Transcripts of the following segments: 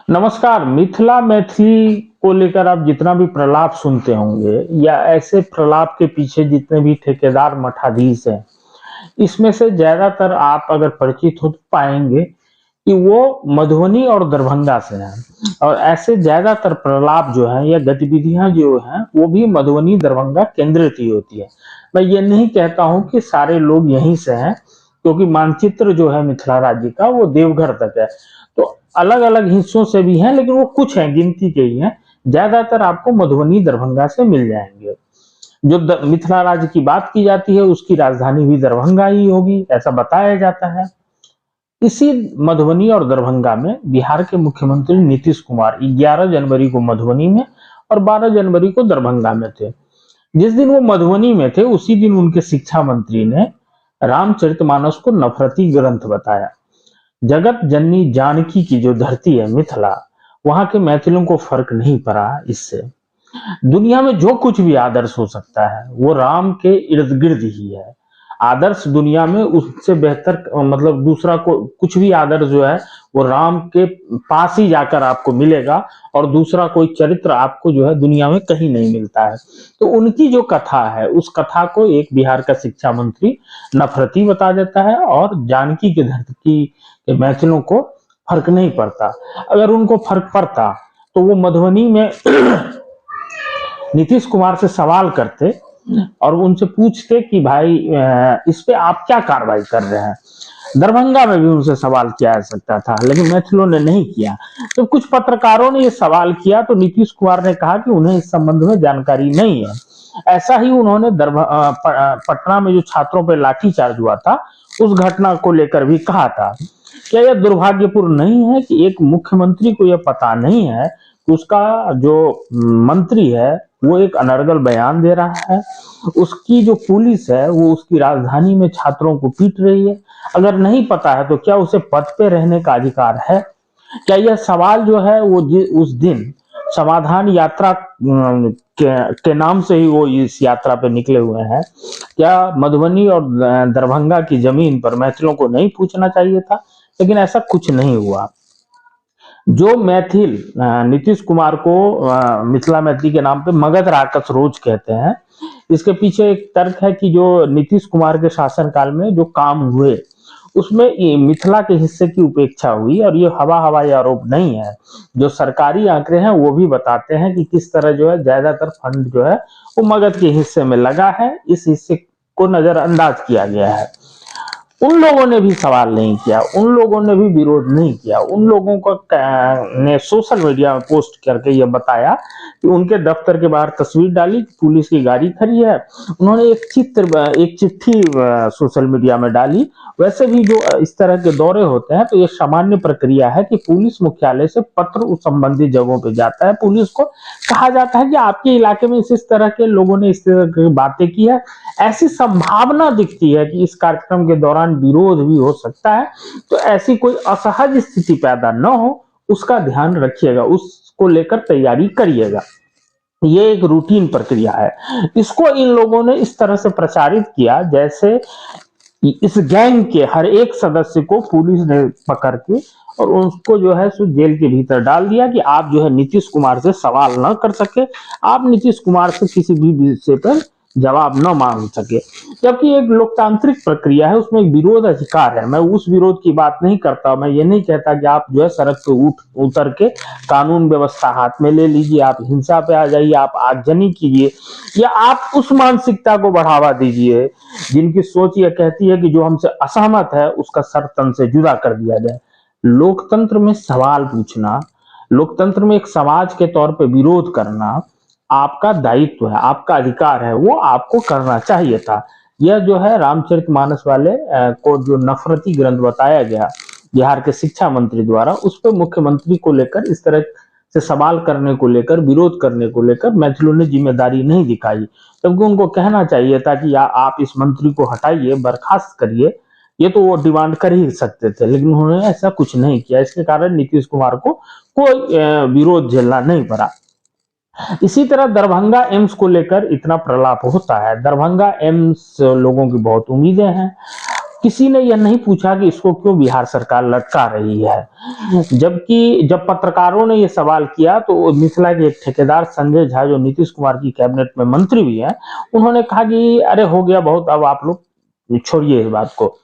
नमस्कार। मिथिला मैथिली को लेकर आप जितना भी प्रलाप सुनते होंगे या ऐसे प्रलाप के पीछे जितने भी ठेकेदार मठाधीश हैं, इसमें से ज्यादातर आप अगर परिचित हो तो पाएंगे कि वो मधुबनी और दरभंगा से हैं। और ऐसे ज्यादातर प्रलाप जो है या गतिविधियां जो हैं वो भी मधुबनी दरभंगा केंद्रित ही होती है। मैं ये नहीं कहता हूं कि सारे लोग यहीं से हैं, क्योंकि मानचित्र जो है मिथिला राज्य का वो देवघर तक है। तो अलग अलग हिस्सों से भी हैं, लेकिन वो कुछ हैं, गिनती के ही हैं। ज्यादातर आपको मधुबनी दरभंगा से मिल जाएंगे। जो मिथिला राज्य की बात की जाती है उसकी राजधानी भी दरभंगा ही होगी, ऐसा बताया जाता है। इसी मधुबनी और दरभंगा में बिहार के मुख्यमंत्री नीतीश कुमार 11 जनवरी को मधुबनी में और 12 जनवरी को दरभंगा में थे। जिस दिन वो मधुबनी में थे उसी दिन उनके शिक्षा मंत्री ने रामचरितमानस को नफरती ग्रंथ बताया। जगत जननी जानकी की जो धरती है मिथिला, वहां के मैथिलों को फर्क नहीं पड़ा इससे। दुनिया में जो कुछ भी आदर्श हो सकता है वो राम के इर्द गिर्द ही है। आदर्श दुनिया में उससे बेहतर मतलब दूसरा को कुछ भी आदर्श जो है वो राम के पास ही जाकर आपको मिलेगा, और दूसरा कोई चरित्र आपको जो है दुनिया में कहीं नहीं मिलता है। तो उनकी जो कथा है उस कथा को एक बिहार का शिक्षा मंत्री नफरती बता देता है, और जानकी की धरती के मैथिलों को फर्क नहीं पड़ता। अगर उनको फर्क पड़ता तो वो मधुबनी में नीतीश कुमार से सवाल करते और उनसे पूछते कि भाई इस पे आप क्या कार्रवाई कर रहे हैं। दरभंगा में भी उनसे सवाल किया जा सकता था, लेकिन मैथिलों ने नहीं किया। तो कुछ पत्रकारों ने ये सवाल किया तो नीतीश कुमार ने कहा कि उन्हें इस संबंध में जानकारी नहीं है। ऐसा ही उन्होंने पटना में जो छात्रों पर लाठीचार्ज हुआ था उस घटना को लेकर भी कहा था। क्या यह दुर्भाग्यपूर्ण नहीं है कि एक मुख्यमंत्री को यह पता नहीं है कि उसका जो मंत्री है वो एक अनर्गल बयान दे रहा है, उसकी जो पुलिस है वो उसकी राजधानी में छात्रों को पीट रही है। अगर नहीं पता है तो क्या उसे पद पे रहने का अधिकार है? क्या यह सवाल जो है वो उस दिन समाधान यात्रा के नाम से ही वो इस यात्रा पे निकले हुए हैं? क्या मधुबनी और दरभंगा की जमीन पर मैथिलों को नहीं पूछना चाहिए था? लेकिन ऐसा कुछ नहीं हुआ। जो मैथिल नीतीश कुमार को मिथिला मैथिली के नाम पे मगध राक्षस रोज कहते हैं, इसके पीछे एक तर्क है कि जो नीतीश कुमार के शासनकाल में जो काम हुए उसमें ये मिथिला के हिस्से की उपेक्षा हुई, और ये हवाई आरोप नहीं है। जो सरकारी आंकड़े हैं वो भी बताते हैं कि किस तरह जो है ज्यादातर फंड जो है वो मगध के हिस्से में लगा है, इस हिस्से को नजरअंदाज किया गया है। उन लोगों ने भी सवाल नहीं किया, उन लोगों ने भी विरोध नहीं किया। उन लोगों को ने सोशल मीडिया में पोस्ट करके ये बताया कि उनके दफ्तर के बाहर तस्वीर डाली, पुलिस की गाड़ी खड़ी है। उन्होंने एक चिट्ठी सोशल मीडिया में डाली। वैसे भी जो इस तरह के दौरे होते हैं तो ये सामान्य प्रक्रिया है कि पुलिस मुख्यालय से पत्र उस संबंधित जगहों पे जाता है। पुलिस को कहा जाता है कि आपके इलाके में इस तरह के लोगों ने इस तरह की बातें की है, ऐसी संभावना दिखती है कि इस कार्यक्रम के दौरान विरोध भी हो सकता है, तो ऐसी कोई असहज स्थिति पैदा न हो उसका ध्यान रखिएगा, उसको लेकर तैयारी करिएगा। ये एक रूटीन प्रक्रिया है। इसको इन लोगों ने इस तरह से प्रचारित किया जैसे इस गैंग के हर एक सदस्य को पुलिस ने पकड़ के और उसको जो है सो जेल के भीतर डाल दिया कि आप जो है नीतीश कुमार से सवाल न कर सके, आप नीतीश कुमार से किसी भी विषय पर जवाब न मांग सके। जबकि एक लोकतांत्रिक प्रक्रिया है, उसमें एक विरोध अधिकार है। मैं उस विरोध की बात नहीं करता, मैं ये नहीं कहता कि आप जो है सड़क पे उतर के कानून व्यवस्था हाथ में ले लीजिए, आप हिंसा पे आ जाइए, आप आगजनी कीजिए, या आप उस मानसिकता को बढ़ावा दीजिए जिनकी सोच ये कहती है कि जो हमसे असहमत है उसका सर तन से जुदा कर दिया जाए। लोकतंत्र में सवाल पूछना, लोकतंत्र में एक समाज के तौर पे विरोध करना आपका दायित्व है, आपका अधिकार है, वो आपको करना चाहिए था। यह जो है रामचरितमानस वाले को जो नफरती ग्रंथ बताया गया बिहार के शिक्षा मंत्री द्वारा, उस पर मुख्यमंत्री को लेकर इस तरह से सवाल करने को लेकर, विरोध करने को लेकर मैथिलों ने जिम्मेदारी नहीं दिखाई। तब उनको कहना चाहिए था कि आप इस मंत्री को हटाइए, बर्खास्त करिए। ये तो वो डिमांड कर ही सकते थे, लेकिन उन्होंने ऐसा कुछ नहीं किया। इसके कारण नीतीश कुमार को कोई विरोध झेलना नहीं पड़ा। इसी तरह दरभंगा एम्स को लेकर इतना प्रलाप होता है। दरभंगा एम्स लोगों की बहुत उम्मीदें हैं। किसी ने यह नहीं पूछा कि इसको क्यों बिहार सरकार लटका रही है। जबकि जब पत्रकारों ने यह सवाल किया तो मिथिला के एक ठेकेदार संजय झा, जो नीतीश कुमार की कैबिनेट में मंत्री भी है, उन्होंने कहा कि अरे हो गया बहुत, अब आप लोग छोड़िए इस बात को।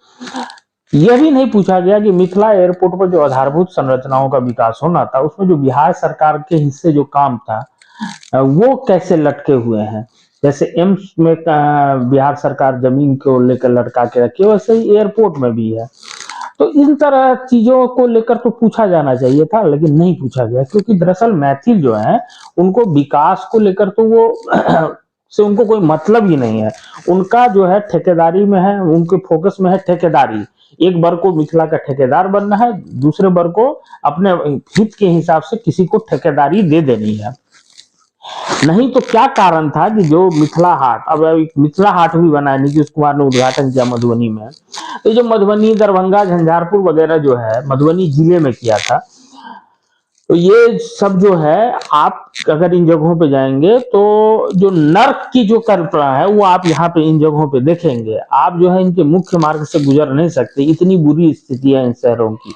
यह भी नहीं पूछा गया कि मिथिला एयरपोर्ट पर जो आधारभूत संरचनाओं का विकास होना था, उसमें जो बिहार सरकार के हिस्से जो काम था वो कैसे लटके हुए हैं। जैसे एम्स में बिहार सरकार जमीन को लेकर लटका के रखी है, वैसे ही एयरपोर्ट में भी है। तो इन तरह चीजों को लेकर तो पूछा जाना चाहिए था, लेकिन नहीं पूछा गया, क्योंकि दरअसल मैथिल जो है उनको विकास को लेकर तो वो से उनको कोई मतलब ही नहीं है। उनका जो है ठेकेदारी में है, उनके फोकस में है ठेकेदारी। एक वर्ग को मिथिला का ठेकेदार बनना है, दूसरे वर्ग को अपने हित के हिसाब से किसी को ठेकेदारी दे देनी है। नहीं तो क्या कारण था कि जो मिथिला हाट, अब मिथिला हाट भी बना है, नीतीश कुमार ने उद्घाटन किया मधुबनी में। तो जो मधुबनी, दरभंगा, झंझारपुर वगैरह जो है मधुबनी जिले में किया था, तो ये सब जो है आप अगर इन जगहों पे जाएंगे तो जो नर्क की जो कल्पना है वो आप यहाँ पे इन जगहों पे देखेंगे। आप जो है इनके मुख्य मार्ग से गुजर नहीं सकते, इतनी बुरी स्थिति है इन शहरों की।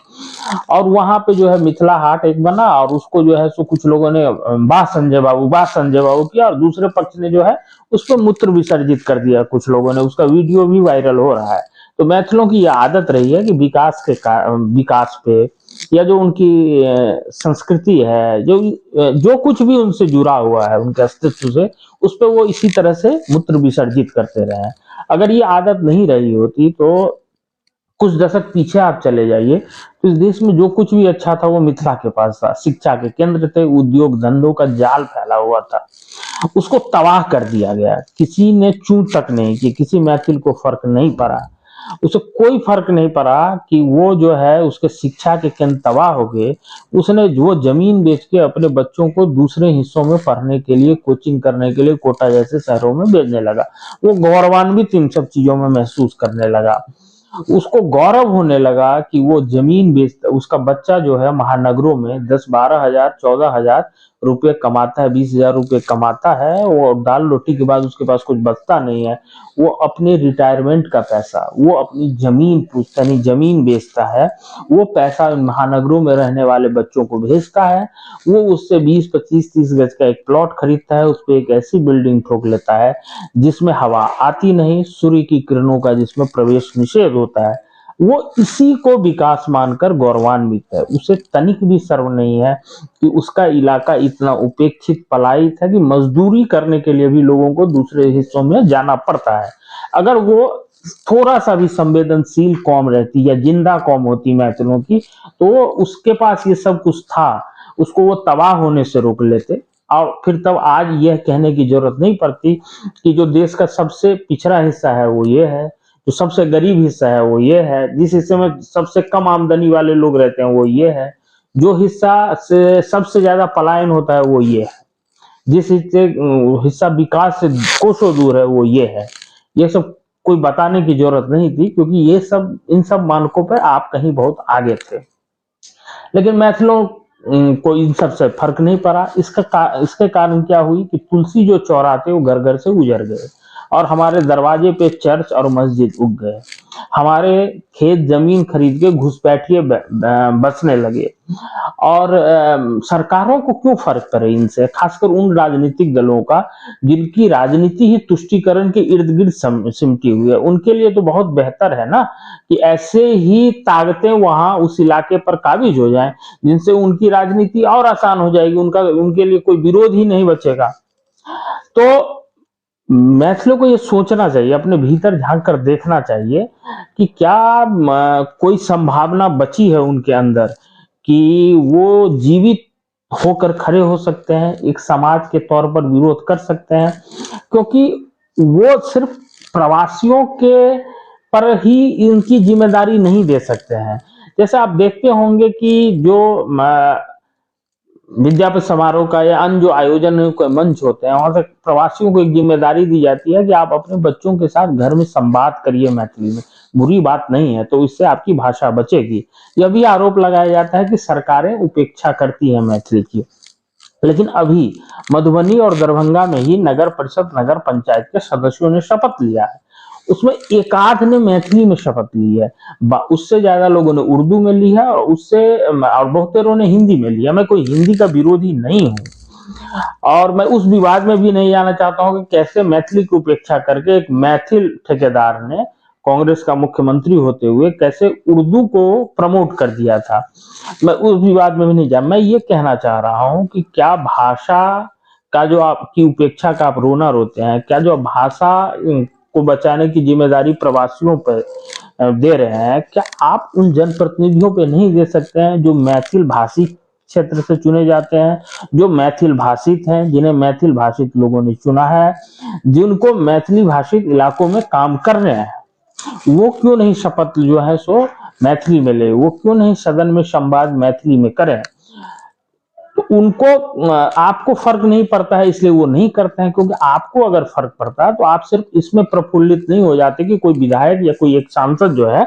और वहां पे जो है मिथिला हाट एक बना, और उसको जो है सो कुछ लोगों ने वाह संजय बाबू किया, और दूसरे पक्ष ने जो है उस पर मूत्र विसर्जित कर दिया कुछ लोगों ने। उसका वीडियो भी वायरल हो रहा है। तो मैथिलों की यह आदत रही है कि विकास पे या जो उनकी संस्कृति है, जो कुछ भी उनसे जुड़ा हुआ है उनके अस्तित्व से, उस पर वो इसी तरह से मूत्र विसर्जित करते रहे हैं। अगर ये आदत नहीं रही होती तो कुछ दशक पीछे आप चले जाइए, तो इस देश में जो कुछ भी अच्छा था वो मिथिला के पास था। शिक्षा के केंद्र थे, उद्योग धंधों का जाल फैला हुआ था, उसको तबाह कर दिया गया। किसी ने चूं तक नहीं की, किसी मैथिल को फर्क नहीं पड़ा, उसे कोई फर्क नहीं पड़ा कि वो जो है उसके शिक्षा के केंद्र तबाह हो गए। उसने वो जमीन बेच के अपने बच्चों को दूसरे हिस्सों में पढ़ने के लिए, कोचिंग करने के लिए कोटा जैसे शहरों में भेजने लगा। वो गौरवान्वित इन सब चीजों में महसूस करने लगा। उसको गौरव होने लगा कि वो जमीन बेचता, उसका बच्चा जो है महानगरों में 10-12 हजार 14 हजार रुपये कमाता है, 20 हजार रुपये कमाता है, वो दाल रोटी के बाद उसके पास कुछ बचता नहीं है। वो अपने रिटायरमेंट का पैसा, वो अपनी जमीन पुश्तैनी जमीन बेचता है, वो पैसा महानगरों में रहने वाले बच्चों को भेजता है। वो उससे 20-25-30 गज का एक प्लॉट खरीदता है, उस पर एक ऐसी बिल्डिंग ठोक लेता है जिसमें हवा आती नहीं, सूर्य की किरणों का जिसमें प्रवेश निषेध होता है। वो इसी को विकास मानकर गौरवान्वित है। उसे तनिक भी शर्म नहीं है कि उसका इलाका इतना उपेक्षित पलायित है कि मजदूरी करने के लिए भी लोगों को दूसरे हिस्सों में जाना पड़ता है। अगर वो थोड़ा सा भी संवेदनशील कौम रहती या जिंदा कौम होती मैथिलों की, तो उसके पास ये सब कुछ था, उसको वो तबाह होने से रोक लेते। और फिर तब आज यह कहने की जरूरत नहीं पड़ती कि जो देश का सबसे पिछड़ा हिस्सा है वो ये है, जो सबसे गरीब हिस्सा है वो ये है, जिस हिस्से में सबसे कम आमदनी वाले लोग रहते हैं वो ये है, जो हिस्सा से सबसे ज्यादा पलायन होता है वो ये है, जिस हिस्सा विकास से कोसों दूर है वो ये है। ये सब कोई बताने की जरूरत नहीं थी, क्योंकि ये सब, इन सब मानकों पर आप कहीं बहुत आगे थे। लेकिन मैथिलों को इन सब से फर्क नहीं पड़ा। इसके कारण क्या हुई कि तुलसी जो चौरा थे वो घर घर से उजड़ गए, और हमारे दरवाजे पे चर्च और मस्जिद उग गए। हमारे खेत जमीन खरीद के घुसपैठिए बसने लगे। और सरकारों को क्यों फर्क पड़े इनसे, खासकर उन राजनीतिक दलों का जिनकी राजनीति ही तुष्टीकरण के इर्द गिर्द सिमटी हुई है। उनके लिए तो बहुत बेहतर है ना कि ऐसे ही ताकतें वहां उस इलाके पर काबिज हो जाएं, जिनसे उनकी राजनीति और आसान हो जाएगी, उनके लिए कोई विरोध ही नहीं बचेगा। तो मैथिलों को ये सोचना चाहिए, अपने भीतर झांक कर देखना चाहिए कि क्या कोई संभावना बची है उनके अंदर कि वो जीवित होकर खड़े हो सकते हैं, एक समाज के तौर पर विरोध कर सकते हैं। क्योंकि वो सिर्फ प्रवासियों के पर ही इनकी जिम्मेदारी नहीं दे सकते हैं। जैसे आप देखते होंगे कि जो विद्यापति समारोह का या अन्य जो आयोजन के मंच होते हैं, वहां से प्रवासियों को एक जिम्मेदारी दी जाती है कि आप अपने बच्चों के साथ घर में संवाद करिए मैथिली में। बुरी बात नहीं है, तो इससे आपकी भाषा बचेगी। यह भी आरोप लगाया जाता है कि सरकारें उपेक्षा करती है मैथिली की। लेकिन अभी मधुबनी और दरभंगा में ही नगर परिषद, नगर पंचायत के सदस्यों ने शपथ लिया है। उसमें एक आध ने मैथिली में शपथ ली है, उससे ज्यादा लोगों ने उर्दू में ली है, और बहुतेरों ने हिंदी में लिया। मैं कोई हिंदी का विरोधी नहीं हूँ, और मैं उस विवाद में भी नहीं जाना चाहता हूं कि कैसे मैथिली की उपेक्षा करके एक मैथिल ठेकेदार ने कांग्रेस का मुख्यमंत्री होते हुए कैसे उर्दू को प्रमोट कर दिया था। मैं उस विवाद में भी नहीं जा, मैं ये कहना चाह रहा हूं कि क्या भाषा का जो आपकी उपेक्षा का आप रोना रोते हैं, क्या जो भाषा को बचाने की जिम्मेदारी प्रवासियों पर दे रहे हैं, क्या आप उन जनप्रतिनिधियों पे नहीं दे सकते हैं जो मैथिल भाषी क्षेत्र से चुने जाते हैं, जो मैथिल भाषित हैं, जिन्हें मैथिल भाषित लोगों ने चुना है, जिनको मैथिली भाषित इलाकों में काम कर रहे हैं, वो क्यों नहीं शपथ जो है सो मैथिली में ले, वो क्यों नहीं सदन में संवाद मैथिली में करें। तो उनको आपको फर्क नहीं पड़ता है इसलिए वो नहीं करते हैं, क्योंकि आपको अगर फर्क पड़ता है तो आप सिर्फ इसमें प्रफुल्लित नहीं हो जाते कि कोई विधायक या कोई एक सांसद जो है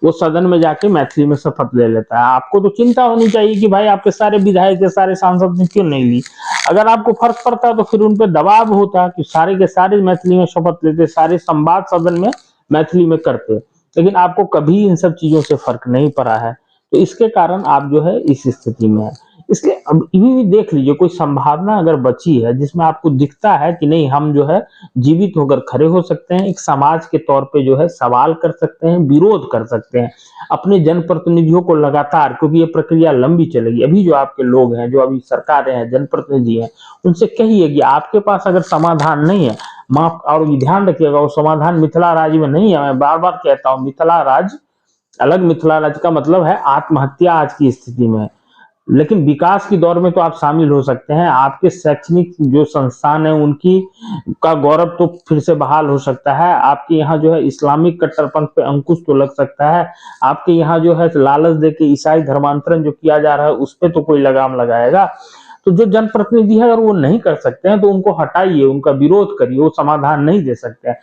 वो सदन में जाके मैथिली में शपथ ले लेता है। आपको तो चिंता होनी चाहिए कि भाई आपके सारे विधायक या सारे सांसद ने क्यों नहीं ली। अगर आपको फर्क पड़ता तो फिर उन पर दबाव होता कि सारे के सारे मैथिली में शपथ लेते, सारे संवाद सदन में मैथिली में करते, लेकिन आपको कभी इन सब चीजों से फर्क नहीं पड़ा है। तो इसके कारण आप जो है इस स्थिति में है। इसलिए अब भी देख लीजिए, कोई संभावना अगर बची है जिसमें आपको दिखता है कि नहीं हम जो है जीवित होकर खड़े हो सकते हैं, एक समाज के तौर पे जो है सवाल कर सकते हैं, विरोध कर सकते हैं अपने जनप्रतिनिधियों को लगातार, क्योंकि ये प्रक्रिया लंबी चलेगी। अभी जो आपके लोग हैं, जो अभी सरकारें हैं, जनप्रतिनिधि हैं, उनसे कहिए कि आपके पास अगर समाधान नहीं है, माफ और ध्यान रखिएगा वो समाधान मिथिला राज्य में नहीं है। मैं बार बार कहता हूँ मिथिला राज्य अलग, मिथिला राज्य का मतलब है आत्महत्या आज की स्थिति में, लेकिन विकास की दौर में तो आप शामिल हो सकते हैं। आपके शैक्षणिक जो संस्थान है उनकी का गौरव तो फिर से बहाल हो सकता है। आपके यहाँ जो है इस्लामिक कट्टरपंथ पे अंकुश तो लग सकता है। आपके यहाँ जो है लालच देके ईसाई धर्मांतरण जो किया जा रहा है उस पर तो कोई लगाम लगाएगा। तो जो जनप्रतिनिधि है अगर वो नहीं कर सकते हैं तो उनको हटाइए, उनका विरोध करिए, वो समाधान नहीं दे सकते हैं।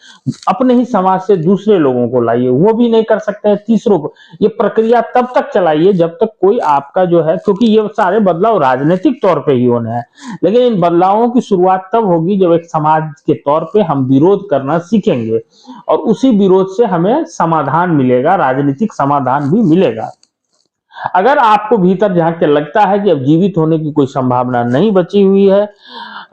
अपने ही समाज से दूसरे लोगों को लाइए, वो भी नहीं कर सकते हैं, तीसरों को। ये प्रक्रिया तब तक चलाइए जब तक कोई आपका जो है, क्योंकि ये सारे बदलाव राजनीतिक तौर पे ही होने हैं, लेकिन इन बदलावों की शुरुआत तब होगी जब एक समाज के तौर पे हम विरोध करना सीखेंगे, और उसी विरोध से हमें समाधान मिलेगा, राजनीतिक समाधान भी मिलेगा। अगर आपको भीतर झांक के लगता है कि अब जीवित होने की कोई संभावना नहीं बची हुई है,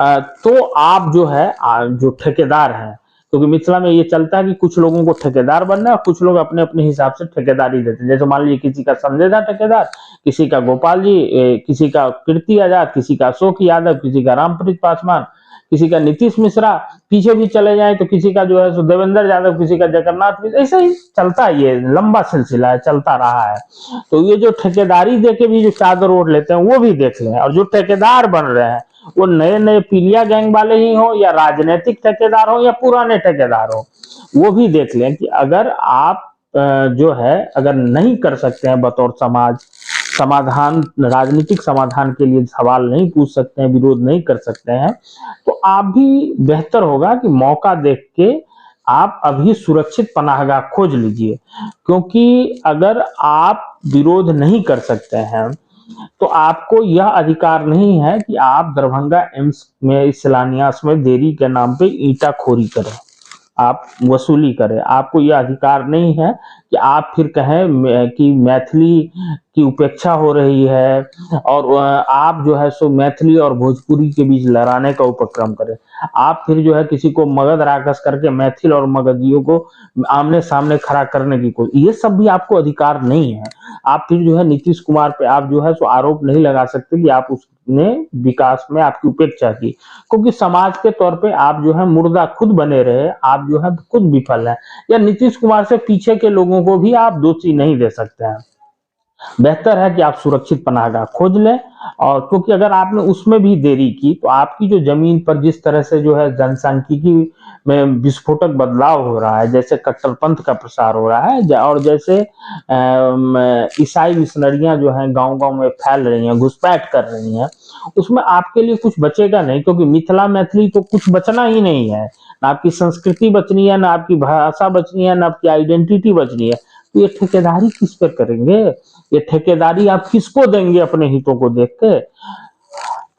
तो आप जो है जो ठेकेदार हैं, क्योंकि मिथिला में ये चलता है कि कुछ लोगों को ठेकेदार बनना है और कुछ लोग अपने अपने हिसाब से ठेकेदारी देते हैं। जैसे मान लीजिए किसी का संजय दा ठेकेदार, किसी का गोपाल जी, किसी का कीर्ति आजाद, किसी का अशोक यादव, किसी का रामप्रीत पासवान, किसी का नीतीश मिश्रा, पीछे भी चले जाए तो किसी का जो है सो देवेंद्र यादव, किसी का जगन्नाथ, ऐसा ही चलता है, ये लंबा सिलसिला है, चलता रहा है। तो ये जो ठेकेदारी देके भी जो चादर ओढ़ लेते हैं वो भी देख लें, और जो ठेकेदार बन रहे हैं वो नए नए पीलिया गैंग वाले ही हो या राजनीतिक ठेकेदार हो या पुराने ठेकेदार हो, वो भी देख लें कि अगर आप जो है अगर नहीं कर सकते हैं बतौर समाज समाधान, राजनीतिक समाधान के लिए सवाल नहीं पूछ सकते हैं, विरोध नहीं कर सकते हैं, तो आप भी बेहतर होगा कि मौका देख के आप अभी सुरक्षित पनाहगाह खोज लीजिए। क्योंकि अगर आप विरोध नहीं कर सकते हैं तो आपको यह अधिकार नहीं है कि आप दरभंगा एम्स में शिलान्यास में देरी के नाम पे ईंटाखोरी करें, आप वसूली करें। आपको यह अधिकार नहीं है कि आप फिर कहें कि मैथिली की उपेक्षा हो रही है और आप जो है सो मैथिली और भोजपुरी के बीच लड़ाने का उपक्रम करें। आप फिर जो है किसी को मगध राक्षस करके मैथिल और मगधियों को आमने सामने खड़ा करने की कोशिश, ये सब भी आपको अधिकार नहीं है। आप फिर जो है नीतीश कुमार पे आप जो है सो आरोप नहीं लगा सकते कि आप उसने विकास में आपकी उपेक्षा की, क्योंकि समाज के तौर पे आप जो है मुर्दा खुद बने रहे, आप जो है खुद विफल है। या नीतीश कुमार से पीछे के लोगों को भी आप दोषी नहीं दे सकते हैं। बेहतर है कि आप सुरक्षित पनाहगाह खोज लें, और क्योंकि अगर आपने उसमें भी देरी की तो आपकी जो जमीन पर जिस तरह से जो है जनसांख्यिकी में विस्फोटक बदलाव हो रहा है, जैसे कट्टरपंथ का प्रसार हो रहा है और जैसे ईसाई मिशनरियां जो हैं गांव-गांव में फैल रही हैं, घुसपैठ कर रही हैं, उसमें आपके लिए कुछ बचेगा नहीं, क्योंकि मिथिला मैथिली तो कुछ बचना ही नहीं है। ना आपकी संस्कृति बचनी है, ना आपकी भाषा बचनी है, ना आपकी आइडेंटिटी बचनी है। तो ये ठेकेदारी किस पर करेंगे? ये ठेकेदारी आप किसको देंगे अपने हितों को देख के?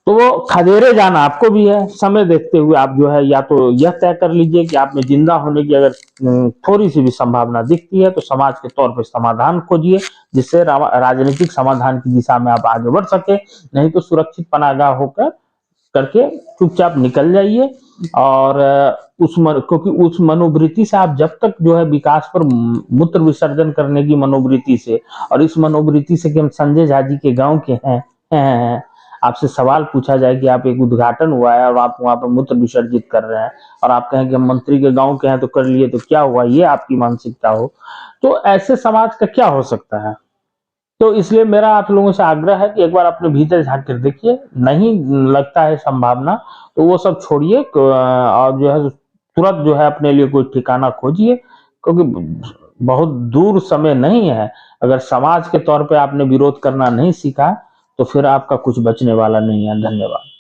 तो वो खदेरे जाना आपको भी है। समय देखते हुए आप जो है या तो यह तय कर लीजिए कि आप में जिंदा होने की अगर थोड़ी सी भी संभावना दिखती है तो समाज के तौर पर समाधान खोजिए, जिससे राजनीतिक समाधान की दिशा में आप आगे बढ़ सके। नहीं तो सुरक्षित पनाहगाह होकर करके चुपचाप निकल जाइए। और क्योंकि उस मनोवृत्ति से आप जब तक जो है विकास पर मूत्र विसर्जन करने की मनोवृत्ति से, और इस मनोवृत्ति से कि हम संजय झा जी के गांव के हैं, आपसे सवाल पूछा जाए कि आप एक उद्घाटन हुआ है और आप वहां पर मूत्र विसर्जित कर रहे हैं, और आप कहें कि हम मंत्री के गांव के हैं तो कर लिए तो क्या हुआ, ये आपकी मानसिकता हो, तो ऐसे समाज का क्या हो सकता है। तो इसलिए मेरा आप लोगों से आग्रह है कि एक बार अपने भीतर झांक कर देखिए, नहीं लगता है संभावना तो वो सब छोड़िए, और जो है तुरंत जो है अपने लिए कोई ठिकाना खोजिए, क्योंकि बहुत दूर समय नहीं है। अगर समाज के तौर पे आपने विरोध करना नहीं सीखा तो फिर आपका कुछ बचने वाला नहीं है। धन्यवाद।